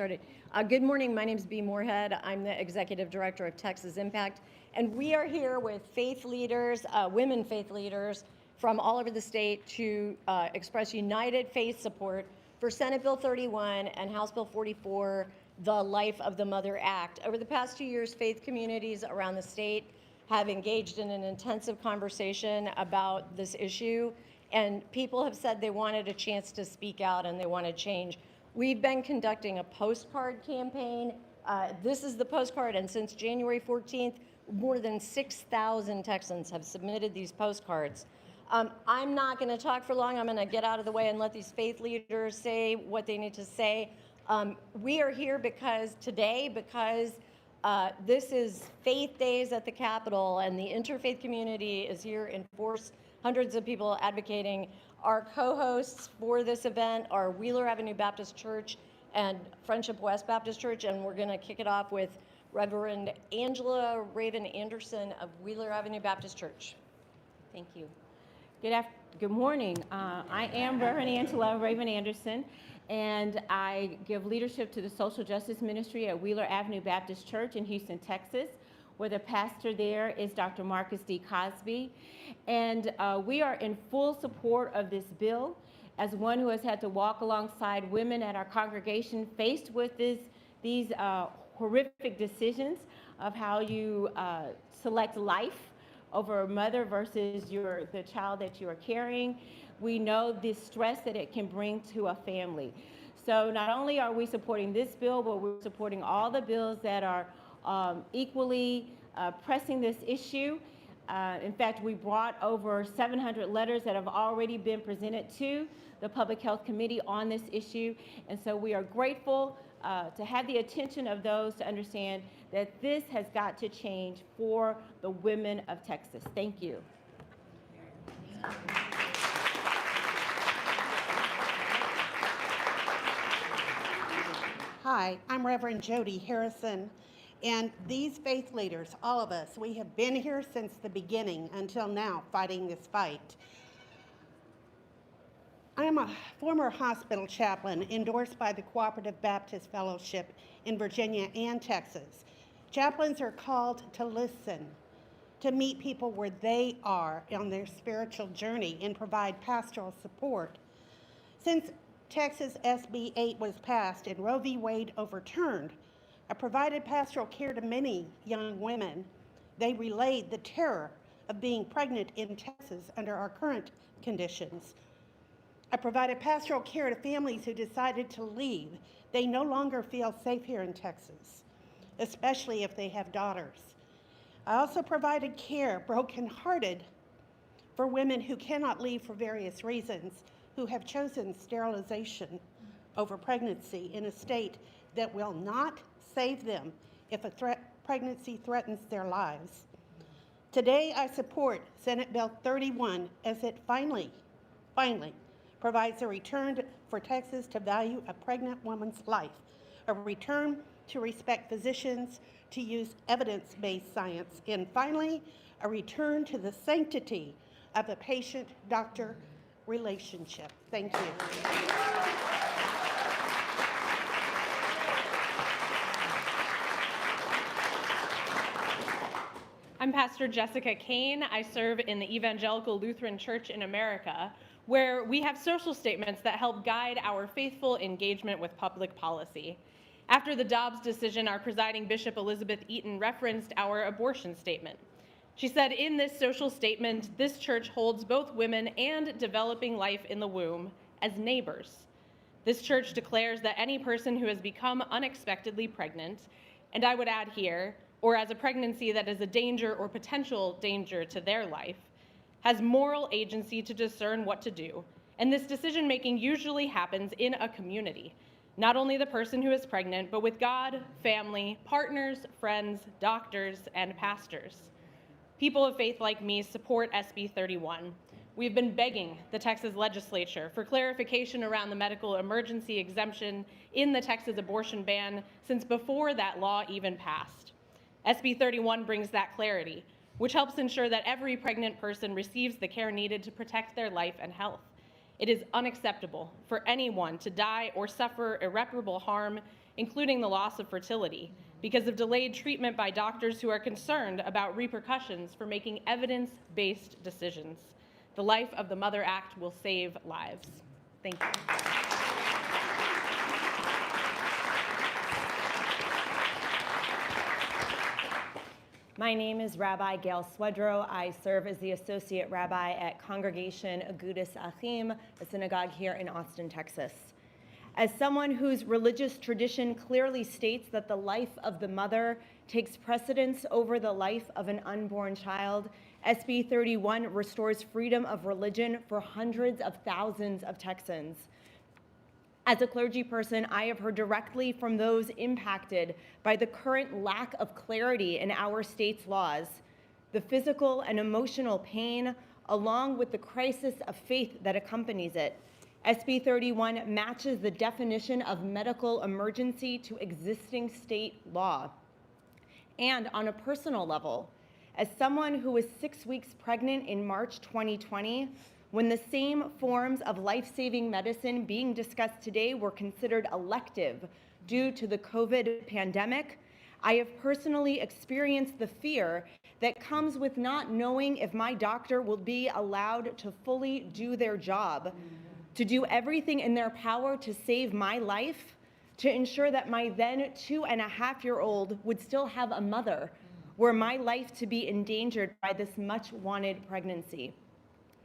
Started. Good morning. My name is Bea Moorhead. I'm the Executive Director of Texas Impact, and we are here with faith leaders, women faith leaders from all over the state to express united faith support for Senate Bill 31 and House Bill 44, the Life of the Mother Act. Over the past 2 years, faith communities around the state have engaged in an intensive conversation about this issue, and people have said they wanted a chance to speak out and they wanted change. We've been conducting a postcard campaign. This is the postcard, and since January 14th, more than 6,000 Texans have submitted these postcards. I'm not going to talk for long. I'm going to get out of the way and let these faith leaders say what they need to say. We are here because this is Faith Days at the Capitol, and the interfaith community is here in force. Hundreds of people advocating. Our co-hosts for this event are Wheeler Avenue Baptist Church and Friendship West Baptist Church, and we're going to kick it off with Reverend Angela Raven Anderson of Wheeler Avenue Baptist Church. Thank you. Good morning. I am Reverend Angela Raven Anderson, and I give leadership to the social justice ministry at Wheeler Avenue Baptist Church in Houston, Texas, where the pastor there is Dr. Marcus D. Cosby. And we are in full support of this bill. As one who has had to walk alongside women at our congregation faced with these horrific decisions of how you select life over a mother versus the child that you are carrying, we know the stress that it can bring to a family. So not only are we supporting this bill, but we're supporting all the bills that are equally pressing this issue. In fact, we brought over 700 letters that have already been presented to the Public Health Committee on this issue. And so we are grateful to have the attention of those to understand that this has got to change for the women of Texas. Thank you. Hi, I'm Reverend Jody Harrison, and these faith leaders, all of us, we have been here since the beginning until now fighting this fight. I am a former hospital chaplain endorsed by the Cooperative Baptist Fellowship in Virginia and Texas. Chaplains are called to listen, to meet people where they are on their spiritual journey and provide pastoral support. Since Texas SB 8 was passed and Roe v. Wade overturned, I provided pastoral care to many young women. They relayed the terror of being pregnant in Texas under our current conditions. I provided pastoral care to families who decided to leave. They no longer feel safe here in Texas, especially if they have daughters. I also provided care, brokenhearted, for women who cannot leave for various reasons, who have chosen sterilization over pregnancy in a state that will not save them if a pregnancy threatens their lives. Today, I support Senate Bill 31 as it finally provides a return for Texas to value a pregnant woman's life, a return to respect physicians, to use evidence-based science, and finally, a return to the sanctity of the patient-doctor relationship. Thank you. I'm Pastor Jessica Kane. I serve in the Evangelical Lutheran Church in America, where we have social statements that help guide our faithful engagement with public policy. After the Dobbs decision, our presiding Bishop Elizabeth Eaton referenced our abortion statement. She said, in this social statement, this church holds both women and developing life in the womb as neighbors. This church declares that any person who has become unexpectedly pregnant, and I would add here, or as a pregnancy that is a danger or potential danger to their life, has moral agency to discern what to do. And this decision-making usually happens in a community. Not only the person who is pregnant, but with God, family, partners, friends, doctors, and pastors. People of faith like me support SB 31. We've been begging the Texas legislature for clarification around the medical emergency exemption in the Texas abortion ban since before that law even passed. SB 31 brings that clarity, which helps ensure that every pregnant person receives the care needed to protect their life and health. It is unacceptable for anyone to die or suffer irreparable harm including the loss of fertility, because of delayed treatment by doctors who are concerned about repercussions for making evidence-based decisions. The Life of the Mother Act will save lives. Thank you. My name is Rabbi Gail Swedrow. I serve as the Associate Rabbi at Congregation Agudas Achim, a synagogue here in Austin, Texas. As someone whose religious tradition clearly states that the life of the mother takes precedence over the life of an unborn child, SB 31 restores freedom of religion for hundreds of thousands of Texans. As a clergy person, I have heard directly from those impacted by the current lack of clarity in our state's laws, the physical and emotional pain, along with the crisis of faith that accompanies it. SB 31 matches the definition of medical emergency to existing state law. And on a personal level, as someone who was 6 weeks pregnant in March 2020, when the same forms of life-saving medicine being discussed today were considered elective due to the COVID pandemic, I have personally experienced the fear that comes with not knowing if my doctor will be allowed to fully do their job, to do everything in their power to save my life, to ensure that my then 2.5-year-old would still have a mother, were my life to be endangered by this much-wanted pregnancy.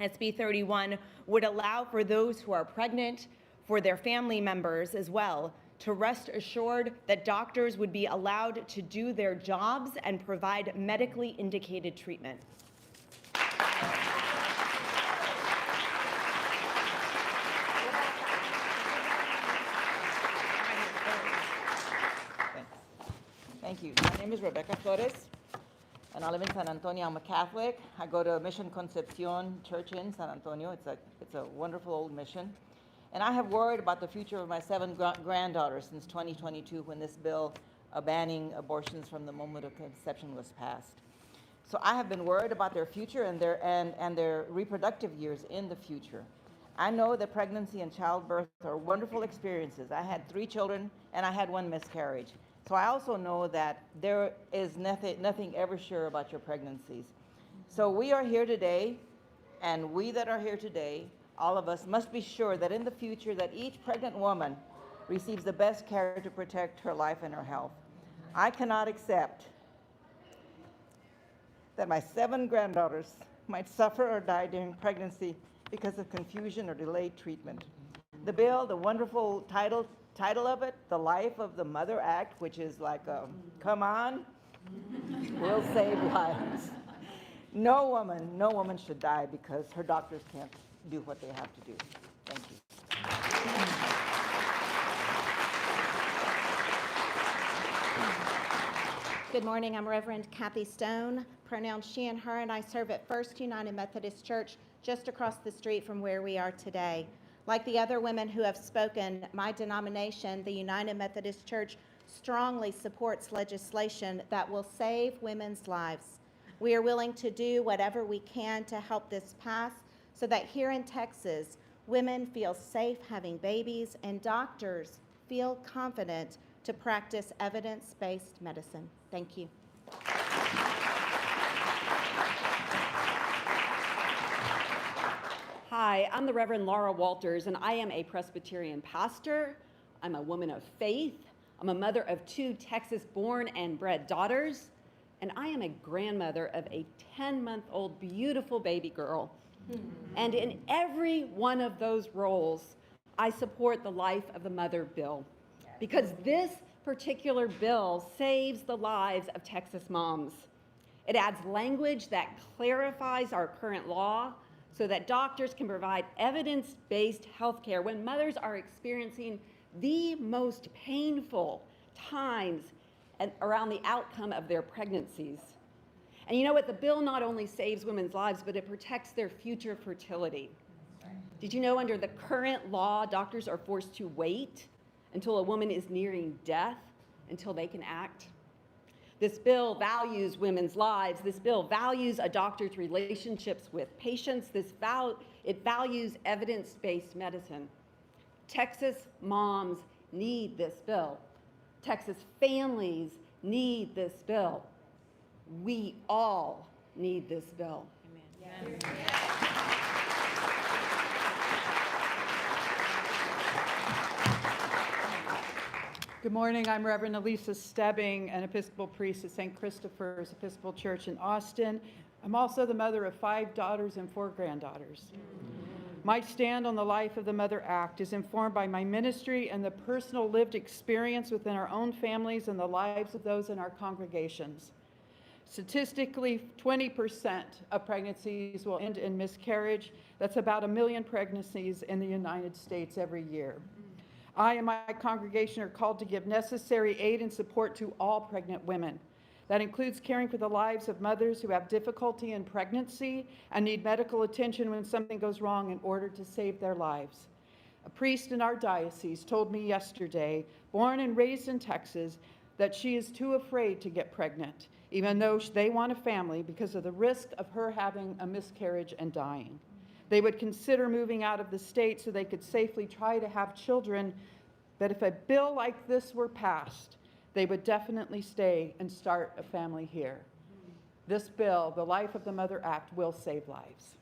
SB 31 would allow for those who are pregnant, for their family members as well, to rest assured that doctors would be allowed to do their jobs and provide medically indicated treatment. Thank you. My name is Rebecca Flores, and I live in San Antonio. I'm a Catholic. I go to Mission Concepcion Church in San Antonio. It's a wonderful old mission. And I have worried about the future of my 7 granddaughters since 2022, when this bill banning abortions from the moment of conception was passed. So I have been worried about their future and their reproductive years in the future. I know that pregnancy and childbirth are wonderful experiences. I had 3 children and I had 1 miscarriage. So I also know that there is nothing ever sure about your pregnancies. So we are here today, and we that are here today, all of us must be sure that in the future that each pregnant woman receives the best care to protect her life and her health. I cannot accept that my 7 granddaughters might suffer or die during pregnancy because of confusion or delayed treatment. The bill, the wonderful title of it, The Life of the Mother Act, which is like, come on, will save lives. No woman should die because her doctors can't do what they have to do. Thank you. Good morning, I'm Reverend Kathy Stone, pronouns she and her, and I serve at First United Methodist Church just across the street from where we are today. Like the other women who have spoken, my denomination, the United Methodist Church, strongly supports legislation that will save women's lives. We are willing to do whatever we can to help this pass so that here in Texas, women feel safe having babies and doctors feel confident to practice evidence-based medicine. Thank you. Hi, I'm the Reverend Laura Walters, and I am a Presbyterian pastor. I'm a woman of faith. I'm a mother of 2 Texas-born and bred daughters, and I am a grandmother of a 10-month-old beautiful baby girl. And in every one of those roles, I support the Life of the Mother bill, because this particular bill saves the lives of Texas moms. It adds language that clarifies our current law so that doctors can provide evidence-based health care when mothers are experiencing the most painful times around the outcome of their pregnancies. And you know what? The bill not only saves women's lives, but it protects their future fertility. Did you know under the current law, doctors are forced to wait until a woman is nearing death until they can act? This bill values women's lives. This bill values a doctor's relationships with patients. It values evidence-based medicine. Texas moms need this bill. Texas families need this bill. We all need this bill. Amen. Good morning. I'm Reverend Elisa Stebbing, an Episcopal priest at St. Christopher's Episcopal Church in Austin. I'm also the mother of 5 daughters and 4 granddaughters. My stand on the Life of the Mother Act is informed by my ministry and the personal lived experience within our own families and the lives of those in our congregations. Statistically, 20% of pregnancies will end in miscarriage. That's about 1 million pregnancies in the United States every year. I and my congregation are called to give necessary aid and support to all pregnant women. That includes caring for the lives of mothers who have difficulty in pregnancy and need medical attention when something goes wrong in order to save their lives. A priest in our diocese told me yesterday, born and raised in Texas, that she is too afraid to get pregnant, even though they want a family because of the risk of her having a miscarriage and dying. They would consider moving out of the state so they could safely try to have children, but if a bill like this were passed, they would definitely stay and start a family here. This bill, the Life of the Mother Act, will save lives.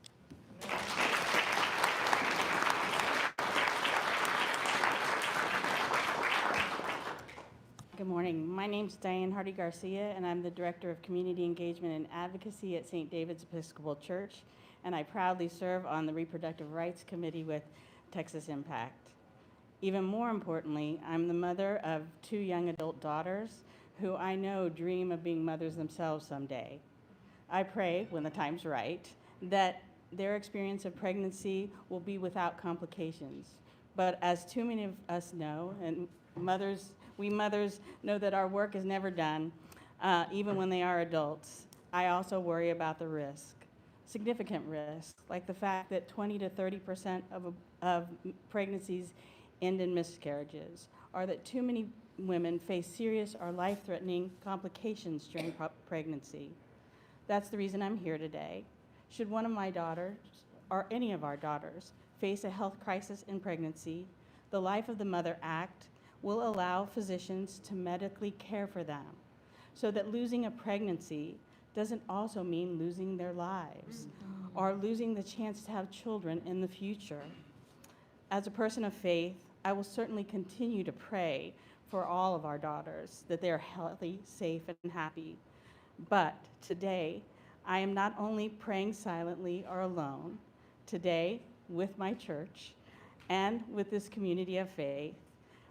Good morning. My name's Diane Hardy Garcia, and I'm the Director of Community Engagement and Advocacy at St. David's Episcopal Church, and I proudly serve on the Reproductive Rights Committee with Texas Impact. Even more importantly, I'm the mother of 2 young adult daughters who I know dream of being mothers themselves someday. I pray, when the time's right, that their experience of pregnancy will be without complications. But as too many of us know, and we mothers know that our work is never done, even when they are adults, I also worry about the risk. Significant risk, like the fact that 20 to 30% of pregnancies end in miscarriages, or that too many women face serious or life-threatening complications during pregnancy. That's the reason I'm here today. Should one of my daughters, or any of our daughters, face a health crisis in pregnancy, the Life of the Mother Act will allow physicians to medically care for them, so that losing a pregnancy doesn't also mean losing their lives or losing the chance to have children in the future. As a person of faith, I will certainly continue to pray for all of our daughters, that they are healthy, safe, and happy. But today, I am not only praying silently or alone. Today, with my church and with this community of faith,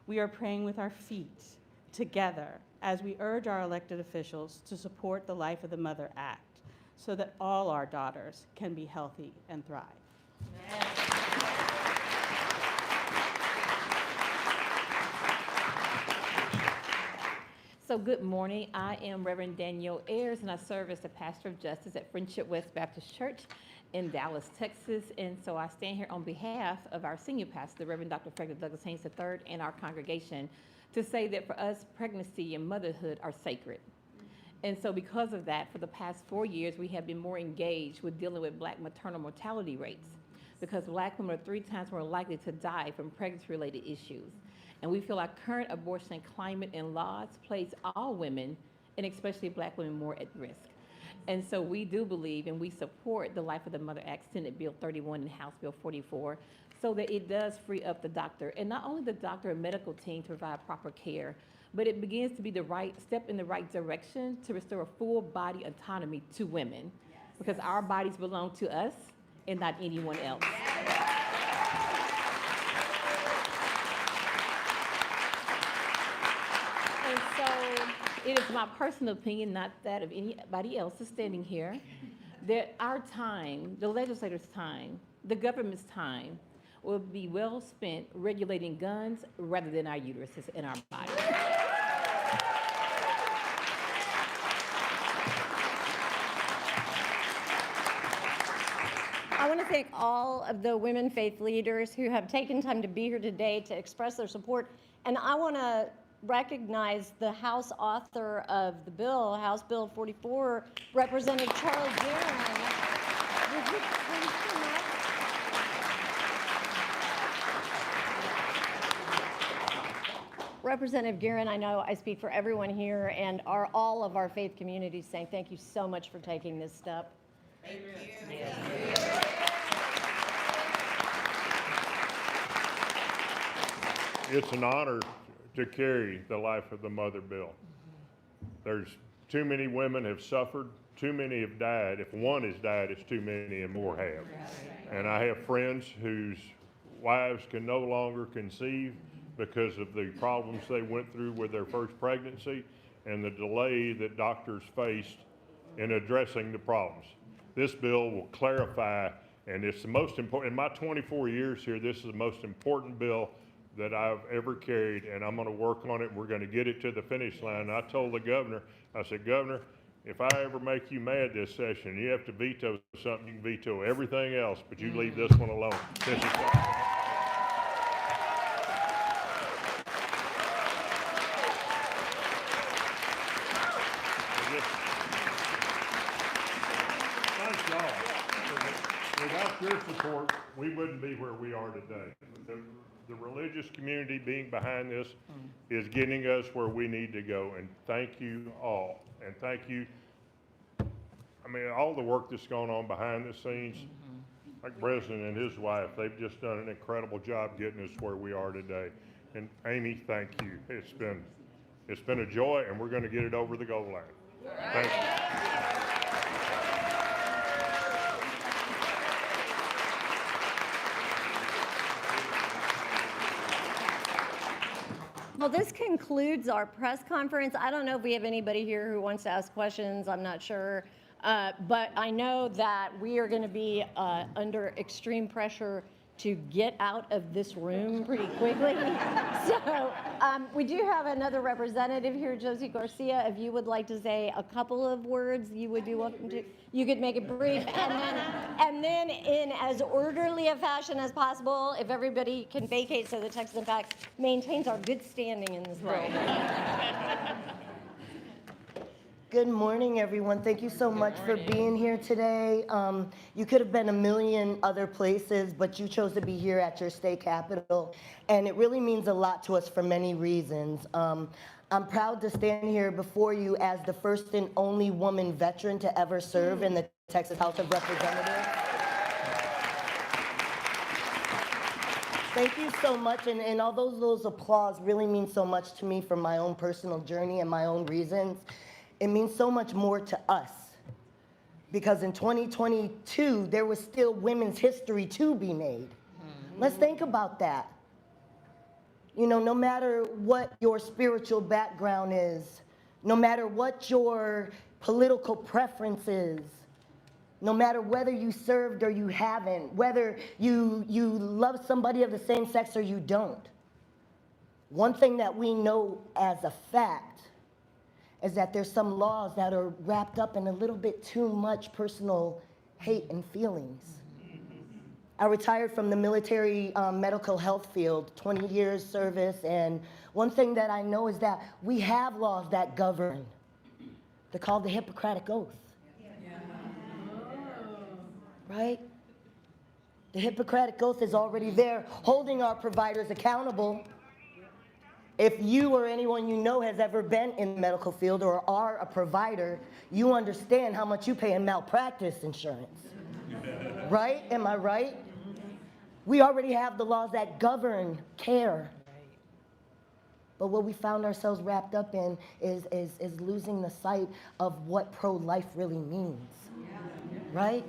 we are praying with our feet together as we urge our elected officials to support the Life of the Mother Act so that all our daughters can be healthy and thrive. So good morning. I am Reverend Danielle Ayers, and I serve as the Pastor of Justice at Friendship West Baptist Church in Dallas, Texas. And so I stand here on behalf of our senior pastor, Reverend Dr. Frederick Douglass Haynes III, and our congregation to say that for us, pregnancy and motherhood are sacred. And so because of that, for the past 4 years, we have been more engaged with dealing with Black maternal mortality rates, because Black women are 3 times more likely to die from pregnancy-related issues. And we feel our current abortion climate and laws place all women, and especially Black women, more at risk. And so we do believe and we support the Life of the Mother Act, Senate Bill 31 and House Bill 44, so that it does free up the doctor, and not only the doctor and medical team to provide proper care, but it begins to be the right step in the right direction to restore a full body autonomy to women, because our bodies belong to us and not anyone else. And so it is my personal opinion, not that of anybody else who's standing here, that our time, the legislators' time, the government's time, will be well spent regulating guns rather than our uteruses in our bodies. I want to thank all of the women faith leaders who have taken time to be here today to express their support. And I want to recognize the House author of the bill, House Bill 44, Representative Charlie Guerin. Would you please come up? Representative Guerin, I know I speak for everyone here and all of our faith communities saying thank you so much for taking this step. It's an honor to carry the life of the mother bill. There's too many women have suffered, too many have died. If one has died, it's too many and more have. And I have friends whose wives can no longer conceive because of the problems they went through with their first pregnancy and the delay that doctors faced in addressing the problems. This bill will clarify, and it's the most important, in my 24 years here, this is the most important bill that I've ever carried, and I'm gonna work on it. We're gonna get it to the finish line. And I told the governor, I said, Governor, if I ever make you mad this session, you have to veto something, you can veto everything else, but you leave this one alone. This is Thank y'all. Without your support, we wouldn't be where we are today. The religious community being behind this is getting us where we need to go, and thank you all. And thank you, I mean, all the work that's going on behind the scenes, like President and his wife, they've just done an incredible job getting us where we are today. And Amy, thank you. It's been a joy, and we're going to get it over the goal line. Thank you. Well, this concludes our press conference. I don't know if we have anybody here who wants to ask questions. I'm not sure. But I know that we are going to be under extreme pressure to get out of this room pretty quickly. So we do have another representative here, Josie Garcia. If you would like to say a couple of words, you would be welcome to. You could make it brief. And then in as orderly a fashion as possible, if everybody can vacate so the Texas Impact maintains our good standing in this building. Good morning, everyone. Thank you so much for being here today. You could have been a million other places, but you chose to be here at your state capitol, and it really means a lot to us for many reasons. I'm proud to stand here before you as the first and only woman veteran to ever serve in the Texas House of Representatives. Thank you so much, and all those applause really mean so much to me for my own personal journey and my own reasons. It means so much more to us because in 2022, there was still women's history to be made. Let's think about that. You know, no matter what your spiritual background is, no matter what your political preference is, no matter whether you served or you haven't, whether you love somebody of the same sex or you don't, one thing that we know as a fact is that there's some laws that are wrapped up in a little bit too much personal hate and feelings. I retired from the military medical health field, 20 years service, and one thing that I know is that we have laws that govern. They're called the Hippocratic Oath. Right? The Hippocratic Oath is already there, holding our providers accountable. If you or anyone you know has ever been in the medical field or are a provider, you understand how much you pay in malpractice insurance. Right? Am I right? We already have the laws that govern care. But what we found ourselves wrapped up in is losing the sight of what pro-life really means. Right?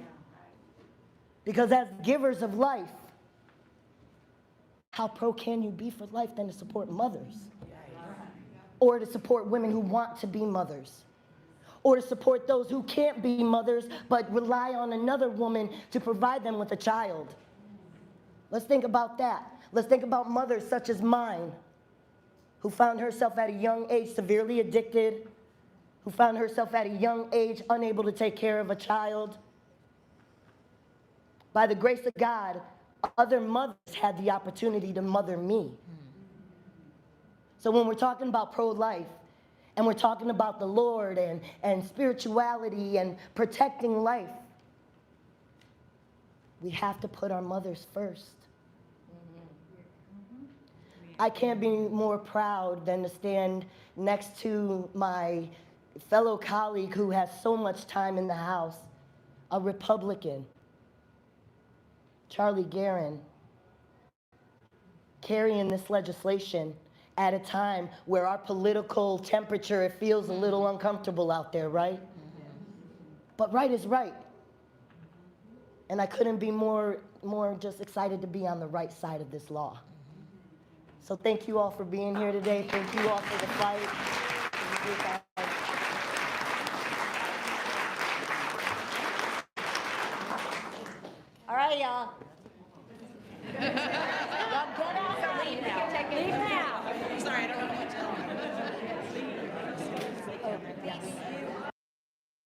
Because as givers of life, how pro can you be for life than to support mothers? Or to support women who want to be mothers? Or to support those who can't be mothers but rely on another woman to provide them with a child? Let's think about that. Let's think about mothers such as mine, who found herself at a young age severely addicted, who found herself at a young age unable to take care of a child. By the grace of God, other mothers had the opportunity to mother me. So when we're talking about pro-life, and we're talking about the Lord and spirituality and protecting life, we have to put our mothers first. I can't be more proud than to stand next to my fellow colleague who has so much time in the House, a Republican, Charlie Guerin, carrying this legislation at a time where our political temperature, it feels a little uncomfortable out there, right? But right is right. And I couldn't be more just excited to be on the right side of this law. So thank you all for being here today. Thank you all for the fight. All right, y'all.